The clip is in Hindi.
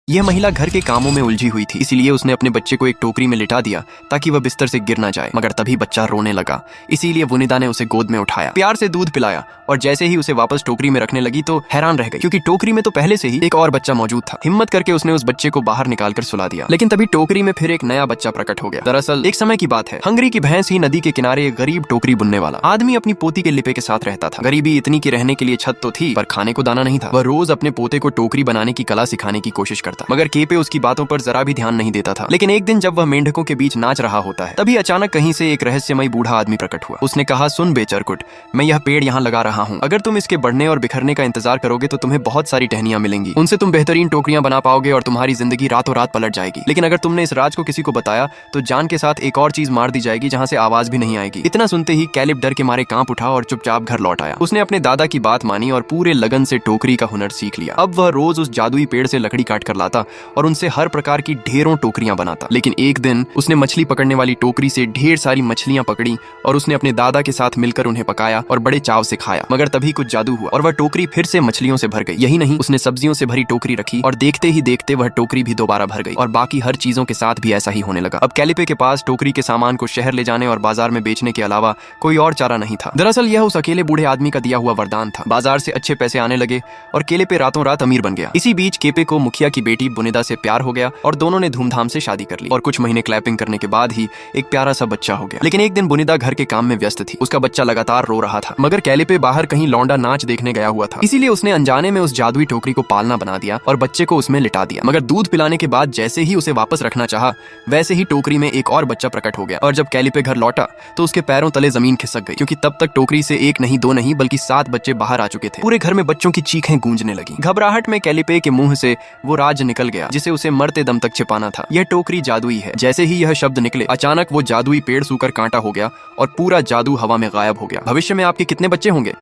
यह महिला घर के कामों में उलझी हुई थी, इसीलिए उसने अपने बच्चे को एक टोकरी में लिटा दिया ताकि वह बिस्तर से गिर ना जाए। मगर तभी बच्चा रोने लगा, इसीलिए वनिदा ने उसे गोद में उठाया, प्यार से दूध पिलाया और जैसे ही उसे वापस टोकरी में रखने लगी तो हैरान रह गई, क्योंकि टोकरी में तो पहले से ही एक और बच्चा मौजूद था। हिम्मत करके उसने उस बच्चे को बाहर निकालकर सुला दिया, लेकिन तभी टोकरी में फिर एक नया बच्चा प्रकट हो गया। दरअसल एक समय की बात है, हंगरी की भैंस ही नदी के किनारे एक गरीब टोकरी बुनने वाला आदमी अपनी पोती के लिपे के साथ रहता था। गरीबी इतनी की रहने के लिए छत तो थी, पर खाने को दाना नहीं था। वह रोज अपने पोते को टोकरी बनाने की कला सिखाने की कोशिश करता, मगर केपे उसकी बातों पर जरा भी ध्यान नहीं देता था। लेकिन एक दिन जब वह मेंढकों के बीच नाच रहा होता है, तभी अचानक कहीं से एक रहस्यमयी बूढ़ा आदमी प्रकट हुआ। उसने कहा, सुन बे चरकुट, मैं यह पेड़ यहाँ लगा रहा हूँ। अगर तुम इसके बढ़ने और बिखरने का इंतजार करोगे तो तुम्हें बहुत सारी टहनियां मिलेंगी, उनसे तुम बेहतरीन टोकरियां बना पाओगे और तुम्हारी जिंदगी रातों रात पलट जाएगी। लेकिन अगर तुमने इस राज को किसी को बताया तो जान के साथ एक और चीज मार दी जाएगी जहाँ से आवाज भी नहीं आएगी। इतना सुनते ही कैलिप डर के मारे कांप उठा और चुपचाप घर लौट आया। उसने अपने दादा की बात मानी और पूरे लगन से टोकरी का हुनर सीख लिया। अब वह रोज उस जादुई पेड़ से लकड़ी काट कर लाता और उनसे हर प्रकार की ढेरों टोकरियां बनाता। लेकिन एक दिन उसने मछली पकड़ने वाली टोकरी से ढेर सारी मछलियां पकड़ी और उसने अपने दादा के साथ मिलकर उन्हें पकाया और बड़े चाव से खाया। मगर तभी कुछ जादू हुआ और वह टोकरी फिर से मछलियों से भर गई। यही नहीं, उसने सब्जियों से भरी टोकरी रखी और देखते ही देखते वह टोकरी भी दोबारा भर गई और बाकी हर चीजों के साथ भी ऐसा ही होने लगा। अब कैलिपे के पास टोकरी के सामान को शहर ले जाने और बाजार में बेचने के अलावा कोई और चारा नहीं था। दरअसल यह उस अकेले बूढ़े आदमी का दिया हुआ वरदान था। बाजार से अच्छे पैसे आने लगे और केलेपे रातों रात अमीर बन गया। इसी बीच केपे को मुखिया की बेटी बुनिदा से प्यार हो गया और दोनों ने धूमधाम से शादी कर ली और कुछ महीने क्लैपिंग करने के बाद ही एक प्यारा सा बच्चा हो गया। लेकिन एक दिन बुनिदा घर के काम में व्यस्त थी। उसका बच्चा लगातार रो रहा था, मगर कैलिपे बाहर कहीं लौंडा नाच देखने गया हुआ था, इसीलिए उसने अनजाने में उस जादुई टोकरी को पालना बना दिया और बच्चे को उसमें लिटा दिया। मगर दूध पिलाने के बाद जैसे ही उसे वापस रखना चाहा, वैसे ही टोकरी में एक और बच्चा प्रकट हो गया और जब कैलिपे घर लौटा तो उसके पैरों तले जमीन खिसक गई, क्योंकि तब तक टोकरी से एक नहीं, दो नहीं, बल्कि 7 बच्चे बाहर आ चुके थे। पूरे घर में बच्चों की चीखें गूंजने लगी। घबराहट में कैलिपे के मुंह से वो राज निकल गया जिसे उसे मरते दम तक छिपाना था। यह टोकरी जादुई है। जैसे ही यह शब्द निकले, अचानक वो जादुई पेड़ सूखकर कांटा हो गया और पूरा जादू हवा में गायब हो गया। भविष्य में आपके कितने बच्चे होंगे?